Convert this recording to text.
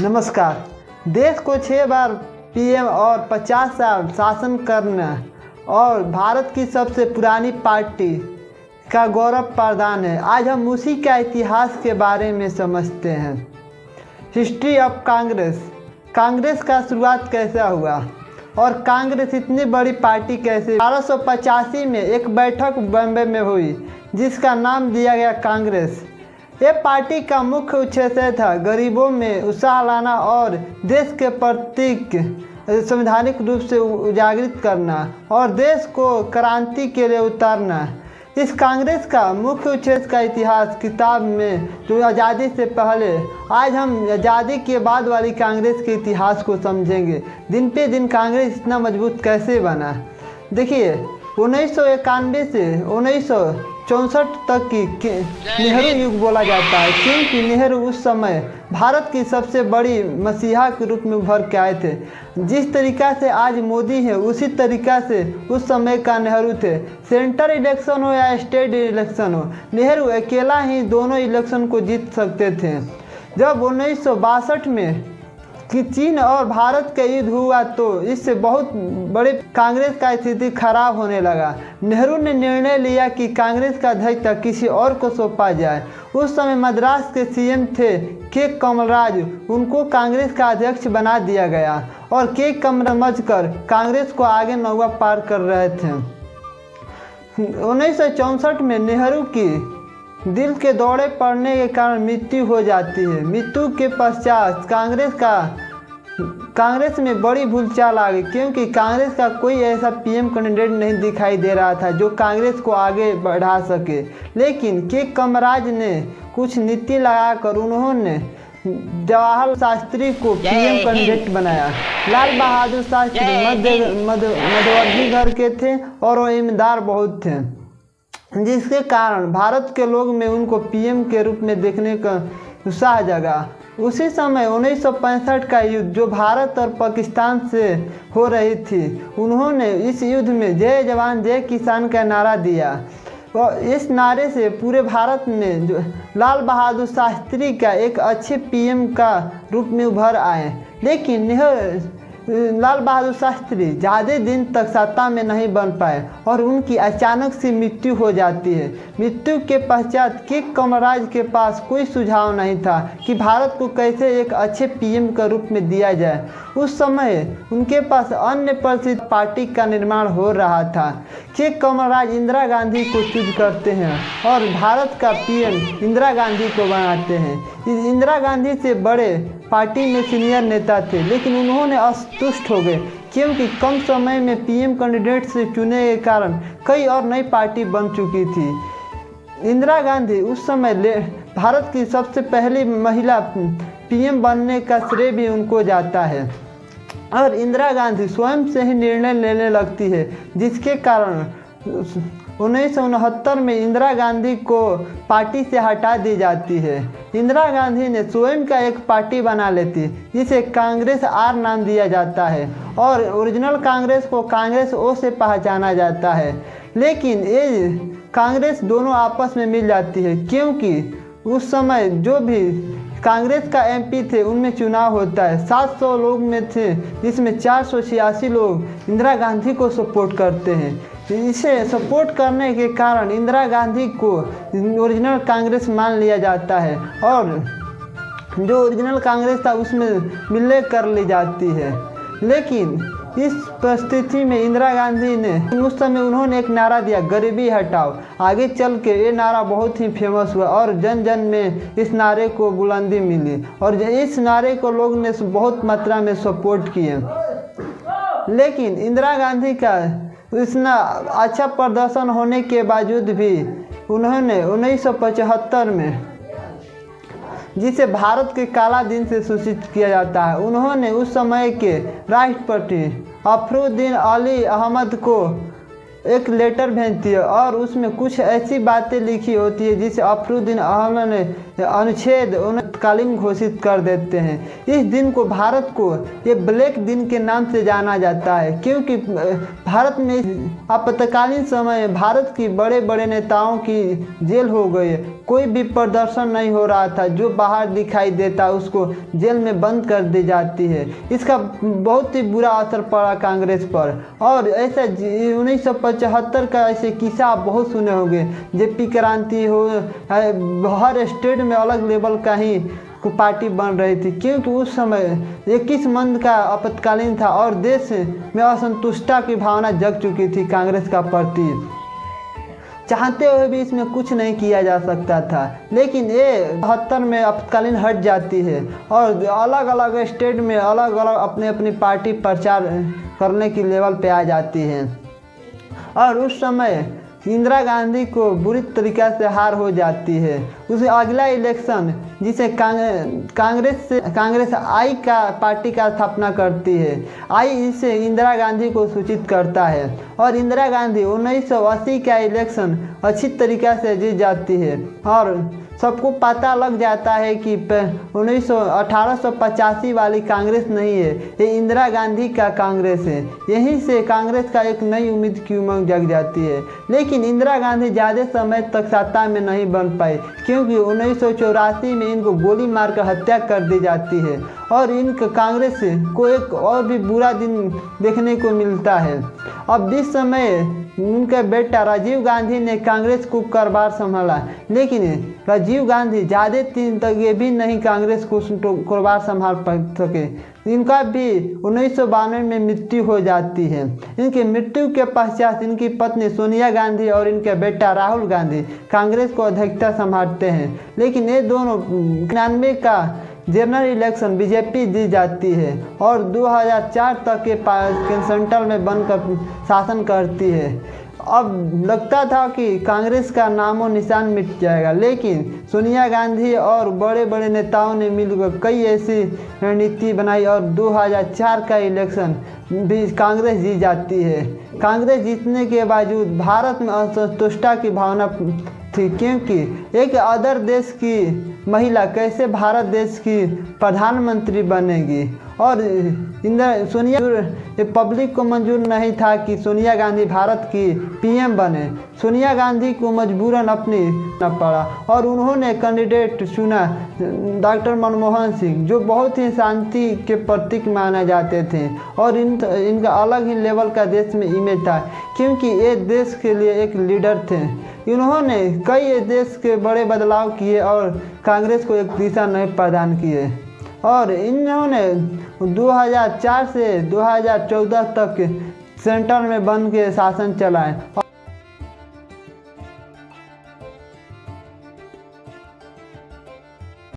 नमस्कार। देश को 6 बार पीएम और 50 साल शासन करना और भारत की सबसे पुरानी पार्टी का गौरव प्रदान है। आज हम उसी का इतिहास के बारे में समझते हैं। History of Congress. कांग्रेस का शुरुआत कैसा हुआ और कांग्रेस इतनी बड़ी पार्टी कैसे। 1885 में एक बैठक बॉम्बे में हुई जिसका नाम दिया गया कांग्रेस। ये पार्टी का मुख्य उद्देश्य था गरीबों में उत्साह लाना और देश के प्रतीक संवैधानिक रूप से उजागरित करना और देश को क्रांति के लिए उतारना। इस कांग्रेस का मुख्य उद्देश्य का इतिहास किताब में जो आज़ादी से पहले, आज हम आज़ादी के बाद वाली कांग्रेस के इतिहास को समझेंगे। दिन पे दिन कांग्रेस इतना मजबूत कैसे बना। देखिए 1991 से 1964 तक की नेहरू युग बोला जाता है, क्योंकि नेहरू उस समय भारत की सबसे बड़ी मसीहा के रूप में उभर के आए थे। जिस तरीक़ा से आज मोदी है उसी तरीक़ा से उस समय का नेहरू थे। सेंटर इलेक्शन हो या स्टेट इलेक्शन हो, नेहरू अकेला ही दोनों इलेक्शन को जीत सकते थे। जब 1962 में कि चीन और भारत का युद्ध हुआ तो इससे बहुत बड़े कांग्रेस का स्थिति खराब होने लगा। नेहरू ने निर्णय लिया कि कांग्रेस का अध्यक्षता किसी और को सौंपा जाए। उस समय मद्रास के सीएम थे के कमलराज, उनको कांग्रेस का अध्यक्ष बना दिया गया और के कमल कर कांग्रेस को आगे नौवा पार कर रहे थे। 1964 में नेहरू की दिल के दौरे पड़ने के कारण मृत्यु हो जाती है। मृत्यु के पश्चात कांग्रेस में बड़ी भूलचाल आ गई, क्योंकि कांग्रेस का कोई ऐसा पीएम कैंडिडेट नहीं दिखाई दे रहा था जो कांग्रेस को आगे बढ़ा सके। लेकिन के कमराज ने कुछ नीति लगाकर उन्होंने जवाहरलाल शास्त्री को पीएम कैंडिडेट बनाया। लाल बहादुर शास्त्री मध्यवर्गीय घर के थे और वो ईमानदार बहुत थे, जिसके कारण भारत के लोग में उनको पीएम के रूप में देखने का उत्साह जगा। उसी समय 1965 का युद्ध जो भारत और पाकिस्तान से हो रही थी, उन्होंने इस युद्ध में जय जवान जय किसान का नारा दिया और इस नारे से पूरे भारत में जो लाल बहादुर शास्त्री का एक अच्छे पीएम का रूप में उभर आए। लेकिन लाल बहादुर शास्त्री ज़्यादा दिन तक सत्ता में नहीं बन पाए और उनकी अचानक से मृत्यु हो जाती है। मृत्यु के पश्चात के कमराज के पास कोई सुझाव नहीं था कि भारत को कैसे एक अच्छे पीएम के रूप में दिया जाए। उस समय उनके पास अन्य प्रसिद्ध पार्टी का निर्माण हो रहा था। के कमराज इंदिरा गांधी को चूज करते हैं और भारत का पीएम इंदिरा गांधी को बनाते हैं। इंदिरा गांधी से बड़े पार्टी में सीनियर नेता थे, लेकिन उन्होंने असंतुष्ट हो गए, क्योंकि कम समय में पीएम कैंडिडेट से चुने के कारण कई और नई पार्टी बन चुकी थी। इंदिरा गांधी उस समय भारत की सबसे पहली महिला पीएम बनने का श्रेय भी उनको जाता है और इंदिरा गांधी स्वयं से ही निर्णय लेने लगती है, जिसके कारण 1969 में इंदिरा गांधी को पार्टी से हटा दी जाती है। इंदिरा गांधी ने स्वयं का एक पार्टी बना लेती, जिसे कांग्रेस आर नाम दिया जाता है और ओरिजिनल कांग्रेस को कांग्रेस ओ से पहचाना जाता है। लेकिन ये कांग्रेस दोनों आपस में मिल जाती है, क्योंकि उस समय जो भी कांग्रेस का एमपी थे उनमें चुनाव होता है। 700 लोग में थे, जिसमें 486 लोग इंदिरा गांधी को सपोर्ट करते हैं। इसे सपोर्ट करने के कारण इंदिरा गांधी को ओरिजिनल कांग्रेस मान लिया जाता है और जो ओरिजिनल कांग्रेस था उसमें विलय कर ली जाती है। लेकिन इस परिस्थिति में इंदिरा गांधी ने उस समय उन्होंने एक नारा दिया, गरीबी हटाओ। आगे चल के ये नारा बहुत ही फेमस हुआ और जन जन में इस नारे को बुलंदी मिली और इस नारे को लोग ने बहुत मात्रा में सपोर्ट किए। लेकिन इंदिरा गांधी का इतना अच्छा प्रदर्शन होने के बावजूद भी उन्होंने 1975 में, जिसे भारत के काला दिन से सूचित किया जाता है, उन्होंने उस समय के राष्ट्रपति अफरुद्दीन अली अहमद को एक लेटर भेजती है और उसमें कुछ ऐसी बातें लिखी होती है जिसे अफरुद्दीन अहमद ने अनुच्छेद तत्कालीन घोषित कर देते हैं। इस दिन को भारत को ये ब्लैक दिन के नाम से जाना जाता है, क्योंकि भारत में आपातकालीन समय भारत की बड़े बड़े नेताओं की जेल हो गई है। कोई भी प्रदर्शन नहीं हो रहा था, जो बाहर दिखाई देता उसको जेल में बंद कर दी जाती है। इसका बहुत ही बुरा असर पड़ा कांग्रेस पर। और ऐसा 1975 का ऐसे किस्सा आप बहुत सुने होंगे। जेपी क्रांति हो, हर स्टेट में अलग लेवल का ही पार्टी बन रही थी, क्योंकि उस समय 21 मंथ का आपातकालीन था और देश में असंतुष्टता की भावना जग चुकी थी कांग्रेस का प्रति। चाहते हुए भी इसमें कुछ नहीं किया जा सकता था। लेकिन ये 72 में आपातकालीन हट जाती है और अलग अलग स्टेट में अलग अलग अपने अपनी पार्टी प्रचार करने की लेवल पे आ जाती है। और उस समय इंदिरा गांधी को बुरी तरीक़ा से हार हो जाती है। उसे अगला इलेक्शन जिसे कांग्रेस आई का पार्टी का स्थापना करती है। आई इसे इंदिरा गांधी को सूचित करता है और इंदिरा गांधी 1980 का इलेक्शन अच्छी तरीक़ा से जीत जाती है। और सबको पता लग जाता है कि 1885 वाली कांग्रेस नहीं है, ये इंदिरा गांधी का कांग्रेस है। यहीं से कांग्रेस का एक नई उम्मीद की उमंग जग जाती है। लेकिन इंदिरा गांधी ज़्यादा समय तक सत्ता में नहीं बन पाई, क्योंकि 1984 में इनको गोली मारकर हत्या कर दी जाती है और इनका कांग्रेस को एक और भी बुरा दिन देखने को मिलता है। अब इस समय उनका बेटा राजीव गांधी ने कांग्रेस को कारोबार संभाला, लेकिन राजीव गांधी ज़्यादा दिन तक ये भी नहीं कांग्रेस को कारोबार संभाल सके। इनका भी 1992 में मृत्यु हो जाती है। इनकी मृत्यु के पश्चात इनकी पत्नी सोनिया गांधी और इनके बेटा राहुल गांधी कांग्रेस को अध्यक्षता संभालते हैं। लेकिन ये दोनों 99 का जनरल इलेक्शन बीजेपी जीत जाती है और 2004 तक के सेंट्रल में बनकर शासन करती है। अब लगता था कि कांग्रेस का नामो निशान मिट जाएगा, लेकिन सोनिया गांधी और बड़े बड़े नेताओं ने मिलकर कई ऐसी रणनीति बनाई और 2004 का इलेक्शन भी कांग्रेस जीत जाती है। कांग्रेस जीतने के बावजूद भारत में असंतुष्टता की भावना थी, क्योंकि एक अदर देश की महिला कैसे भारत देश की प्रधानमंत्री बनेगी। और सोनिया पब्लिक को मंजूर नहीं था कि सोनिया गांधी भारत की पीएम बने। सोनिया गांधी को मजबूरन अपनी न पड़ा और उन्होंने कैंडिडेट चुना डॉक्टर मनमोहन सिंह, जो बहुत ही शांति के प्रतीक माने जाते थे और इनका अलग ही लेवल का देश में इमेज था, क्योंकि ये देश के लिए एक लीडर थे। इन्होंने कई देश के बड़े बदलाव किए और कांग्रेस को एक दिशा नए प्रदान किए और इन्होंने 2004 से 2014 तक सेंटर में बन के शासन चलाए।